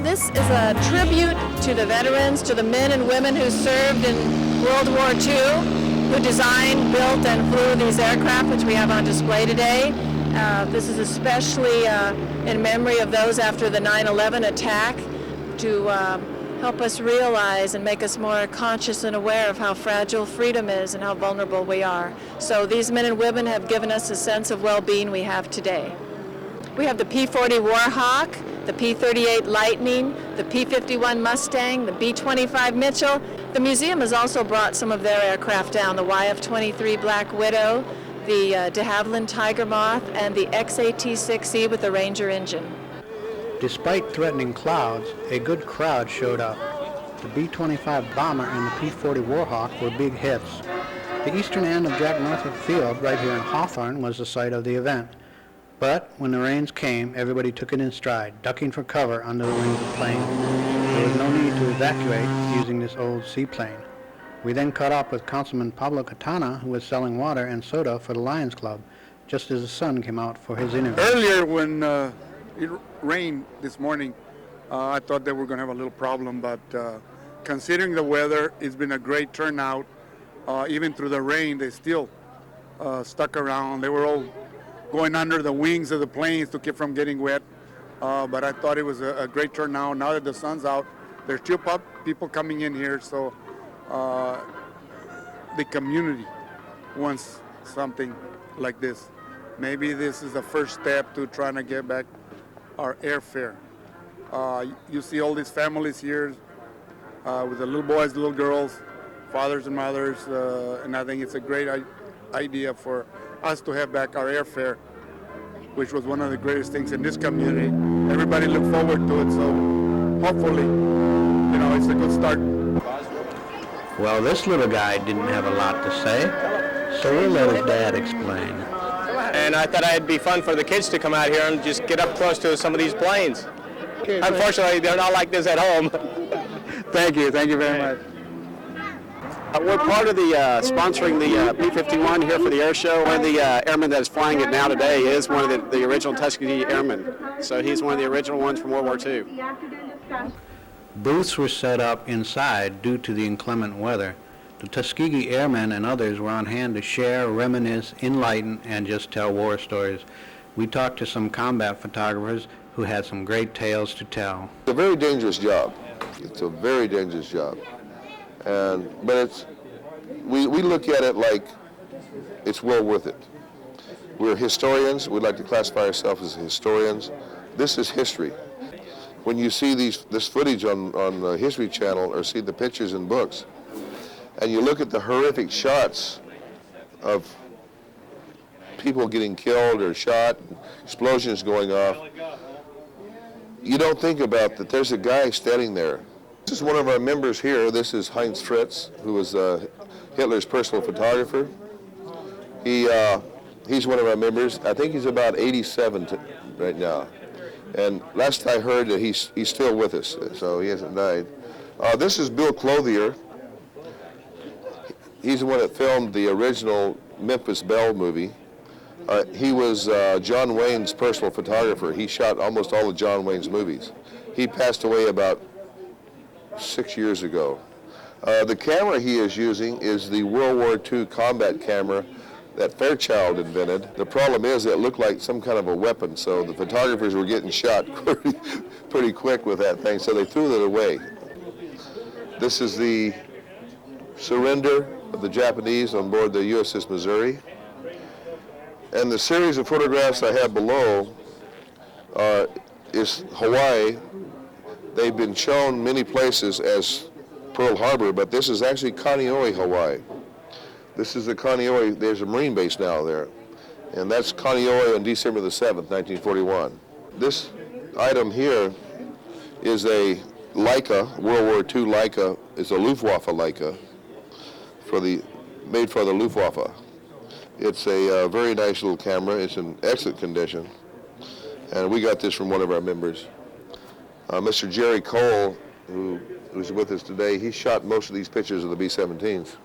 this is a tribute to the veterans, to the men and women who served in World War II, who designed, built, and flew these aircraft, which we have on display today. This is especially in memory of those after the 9/11 attack, to help us realize and make us more conscious and aware of how fragile freedom is and how vulnerable we are. So these men and women have given us a sense of well-being we have today. We have the P-40 Warhawk, the P-38 Lightning, the P-51 Mustang, the B-25 Mitchell. The museum has also brought some of their aircraft down, the YF-23 Black Widow, the de Havilland Tiger Moth, and the X-AT-6E with the Ranger engine. Despite threatening clouds, a good crowd showed up. The B-25 Bomber and the P-40 Warhawk were big hits. The eastern end of Jack Northrop Field, right here in Hawthorne, was the site of the event. But when the rains came, everybody took it in stride, ducking for cover under the wings of planes. There was no need to evacuate using this old seaplane. We then caught up with Councilman Pablo Catana, who was selling water and soda for the Lions Club, just as the sun came out for his interview. Earlier when it rained this morning, I thought that we were going to have a little problem, but considering the weather, it's been a great turnout. Even through the rain, they still stuck around. They were all going under the wings of the planes to keep from getting wet. But I thought it was a great turnout. Now that the sun's out, there's still people coming in here, so the community wants something like this. Maybe this is the first step to trying to get back our airfare. You see all these families here with the little boys, little girls, fathers and mothers, and I think it's a great idea for us to have back our airfare, which was one of the greatest things in this community. Everybody look forward to it, so hopefully, it's a good start. Well, this little guy didn't have a lot to say, so we'll let his dad explain. And I thought it'd be fun for the kids to come out here and just get up close to some of these planes. Unfortunately, they're not like this at home. Thank you very much. We're part of the sponsoring the P-51 here for the air show. One of the airmen that is flying it now today is one of the original Tuskegee Airmen. So he's one of the original ones from World War II. Booths were set up inside due to the inclement weather. The Tuskegee Airmen and others were on hand to share, reminisce, enlighten, and just tell war stories. We talked to some combat photographers who had some great tales to tell. It's a very dangerous job. It's a very dangerous job. But we look at it like it's well worth it. We're historians. We'd like to classify ourselves as historians. This is history. When you see this footage on the History Channel or see the pictures in books, and you look at the horrific shots of people getting killed or shot, explosions going off, you don't think about that there's a guy standing there. This is one of our members here. This is Heinz Fritz, who was Hitler's personal photographer. He's one of our members. I think he's about 87 right now. And last I heard that he's still with us, so he hasn't died. This is Bill Clothier. He's the one that filmed the original Memphis Belle movie. He was John Wayne's personal photographer. He shot almost all of John Wayne's movies. He passed away about 6 years ago. The camera he is using is the World War II combat camera that Fairchild invented. The problem is that it looked like some kind of a weapon, so the photographers were getting shot pretty quick with that thing, so they threw it away. This is the surrender of the Japanese on board the USS Missouri. And the series of photographs I have below is Hawaii. They've been shown many places as Pearl Harbor, but this is actually Kaneohe, Hawaii. This is the Kaneohe, there's a Marine base now there. And that's Kaneohe on December the 7th, 1941. This item here is a Leica, World War II Leica. It's a Luftwaffe Leica made for the Luftwaffe. It's a very nice little camera. It's in excellent condition. And we got this from one of our members. Mr. Jerry Cole, who's with us today, he shot most of these pictures of the B-17s.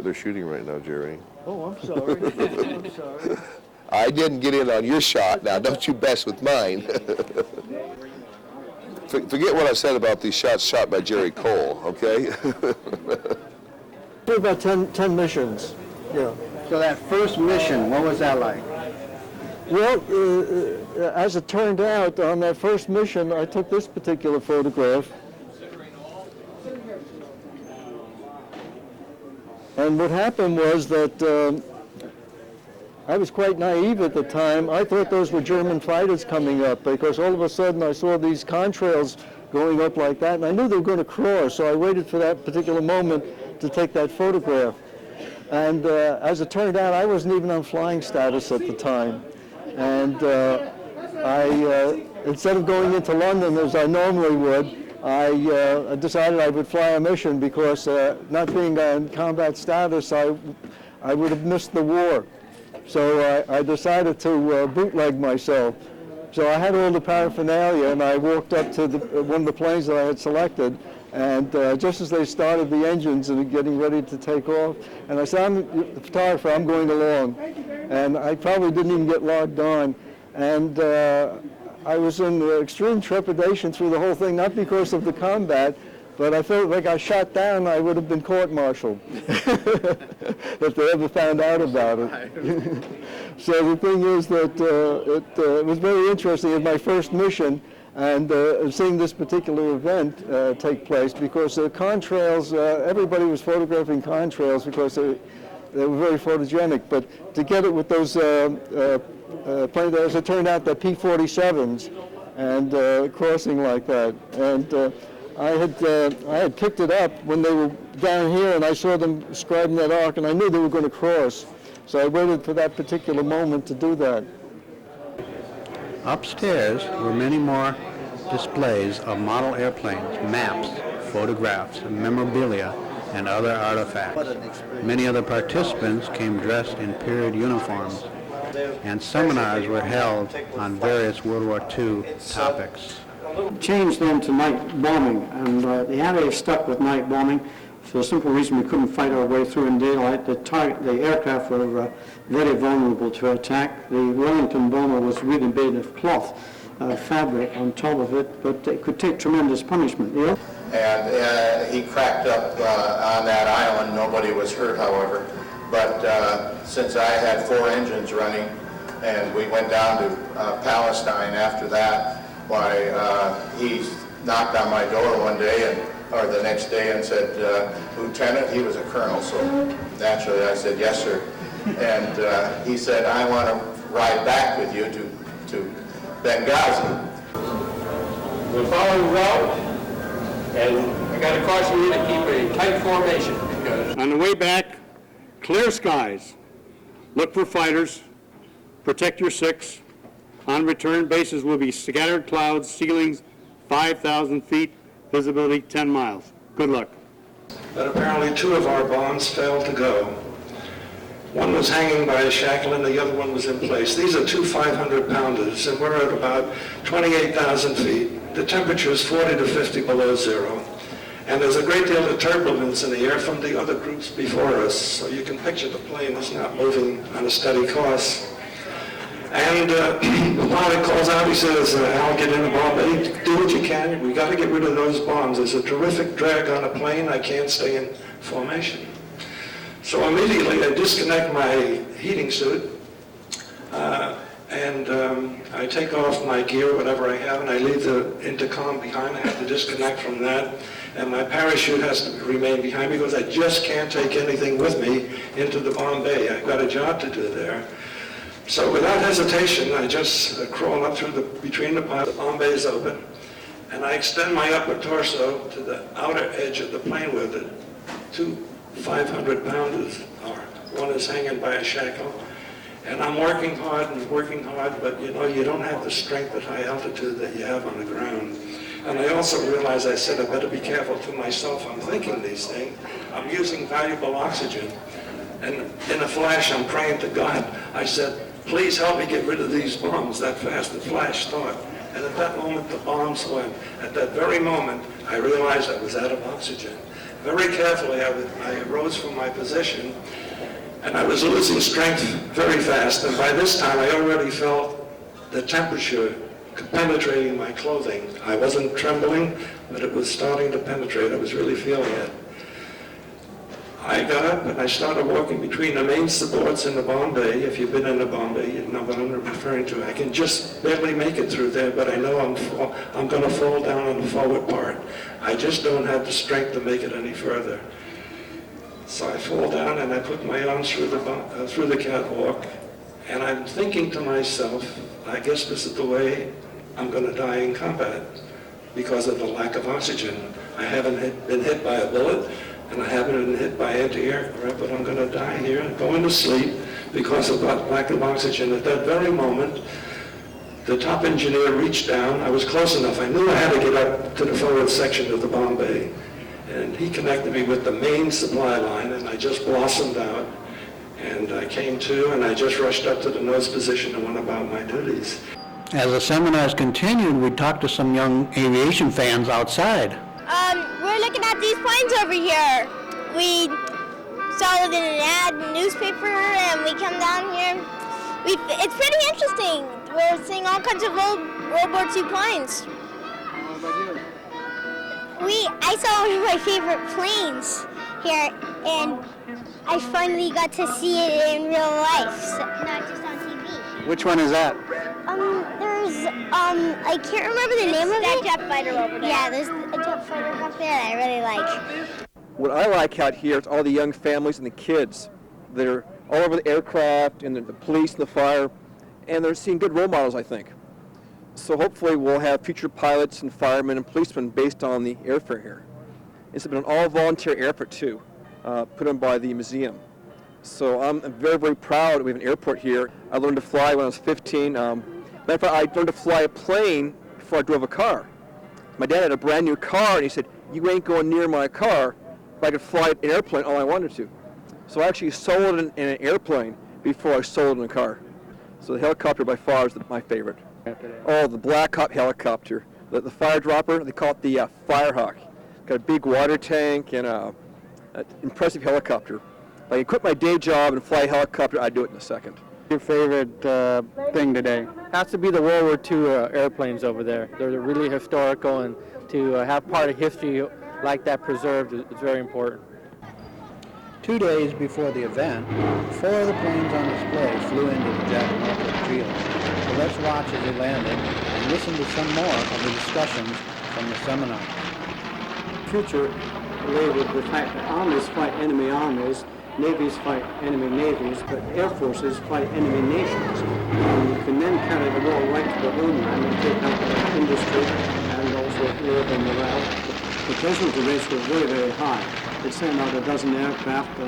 They're shooting right now, Jerry. Oh, I'm sorry. I'm sorry. I didn't get in on your shot. Now, don't you mess with mine. Forget what I said about these shots shot by Jerry Cole, okay? Did about 10 missions. Yeah. So that first mission, what was that like? Well, as it turned out, on that first mission, I took this particular photograph. And what happened was that I was quite naive at the time. I thought those were German fighters coming up because all of a sudden I saw these contrails going up like that, and I knew they were going to cross, so I waited for that particular moment to take that photograph. And as it turned out, I wasn't even on flying status at the time. And I, instead of going into London as I normally would, I decided I would fly a mission because not being on combat status, I would have missed the war. So I decided to bootleg myself. So I had all the paraphernalia, and I walked up to one of the planes that I had selected, and just as they started the engines and getting ready to take off, and I said, I'm the photographer, I'm going along. And I probably didn't even get logged on. And I was in extreme trepidation through the whole thing, not because of the combat, but I felt like I shot down, I would have been court-martialed if they ever found out about it. So the thing is that it was very interesting in my first mission, and seeing this particular event take place, because contrails, everybody was photographing contrails because they were very photogenic, but to get it with those planes, as it turned out, the P-47s, and crossing like that. And I had picked it up when they were down here, and I saw them scribing that arc, and I knew they were going to cross. So I waited for that particular moment to do that. Upstairs were many more displays of model airplanes, maps, photographs, memorabilia, and other artifacts. Many of the participants came dressed in period uniforms, and seminars were held on various World War II topics. Changed then to night bombing, and the RAF stuck with night bombing for the simple reason we couldn't fight our way through in daylight. The aircraft were very vulnerable to attack. The Wellington bomber was really made of cloth fabric on top of it, but it could take tremendous punishment. Yeah? And he cracked up on that island. Nobody was hurt, however. But since I had 4 engines running, and we went down to Palestine after that, why he knocked on my door one day, or the next day, and said, Lieutenant, he was a colonel, so naturally I said, yes, sir. And he said, I want to ride back with you to Benghazi. We're following route, and I got to caution you to keep a tight formation, because On the way back, clear skies. Look for fighters. Protect your 6. On return, bases will be scattered clouds, ceilings 5,000 feet, visibility 10 miles. Good luck. But apparently 2 of our bombs failed to go. One was hanging by a shackle and the other one was in place. These are 2 500-pounders, and we're at about 28,000 feet. The temperature is 40 to 50 below zero. And there's a great deal of turbulence in the air from the other groups before us, so you can picture the plane is not moving on a steady course. And the pilot calls out, he says, Al, get in the bomb bay, do what you can, we got to get rid of those bombs. There's a terrific drag on a plane, I can't stay in formation. So immediately I disconnect my heating suit, and I take off my gear, whatever I have, and I leave the intercom behind. I have to disconnect from that, and my parachute has to remain behind because I just can't take anything with me into the bomb bay. I've got a job to do there. So without hesitation, I just crawl up through between the piles. The bomb bay is open, and I extend my upper torso to the outer edge of the plane where the 2 500-pounders are. One is hanging by a shackle, and I'm working hard, but you don't have the strength at high altitude that you have on the ground. And I also realized, I said, I better be careful to myself. I'm thinking these things. I'm using valuable oxygen. And in a flash, I'm praying to God. I said, please help me get rid of these bombs that fast. The flash thought. And at that moment, the bombs went. At that very moment, I realized I was out of oxygen. Very carefully, I arose from my position, and I was losing strength very fast. And by this time, I already felt the temperature penetrating my clothing. I wasn't trembling, but it was starting to penetrate. I was really feeling it. I got up and I started walking between the main supports in the bomb bay. If you've been in the bomb bay, you know what I'm referring to. I can just barely make it through there, but I know I'm going to fall down on the forward part. I just don't have the strength to make it any further. So I fall down and I put my arms through the catwalk, and I'm thinking to myself, I guess this is the way I'm going to die in combat because of the lack of oxygen. I haven't been hit by a bullet, and I haven't been hit by anti-aircraft, but I'm going to die here and go into sleep because of that lack of oxygen. At that very moment, the top engineer reached down. I was close enough. I knew I had to get up to the forward section of the bomb bay. And he connected me with the main supply line, and I just blossomed out. And I came to, and I just rushed up to the nose position and went about my duties. As the seminars continued, we talked to some young aviation fans outside. We're looking at these planes over here. We saw it in an ad in the newspaper, and we come down here. It's pretty interesting. We're seeing all kinds of old World War II planes. I saw one of my favorite planes here, and I finally got to see it in real life, so not just on TV. Which one is that? I can't remember the name of it. That jet fighter over there. Yeah, there's a jet fighter up there that I really like. What I like out here is all the young families and the kids that are all over the aircraft and the police and the fire, and they're seeing good role models, I think. So hopefully we'll have future pilots and firemen and policemen based on the airfare here. It's been an all-volunteer airport too, put on by the museum. So I'm very, very proud we have an airport here. I learned to fly when I was 15. Matter of fact, I learned to fly a plane before I drove a car. My dad had a brand new car, and he said, "You ain't going near my car," but I could fly an airplane all I wanted to. So I actually sold in an airplane before I sold in a car. So the helicopter by far is my favorite. Oh, the Black Hawk helicopter. The fire dropper, they call it the Firehawk. Got a big water tank and an impressive helicopter. If I could quit my day job and fly a helicopter, I'd do it in a second. Your favorite thing today? Has to be the World War II airplanes over there. They're really historical, and to have part of history like that preserved is very important. 2 days before the event, 4 of the planes on display flew into the Jack Northrop field. So let's watch as they landed and listen to some more of the discussions from the seminar. Future lay with the fact that armies fight enemy armies, navies fight enemy navies, but air forces fight enemy nations. And you can then carry the war right to the homeland and take out the industry and also labor morale. The casualty rates were very, very high. It sent out a dozen aircraft.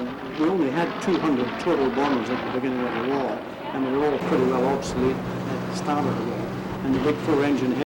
We only had 200 total bombers at the beginning of the war, and they were all pretty well obsolete at the start of the war. And the big 4-engine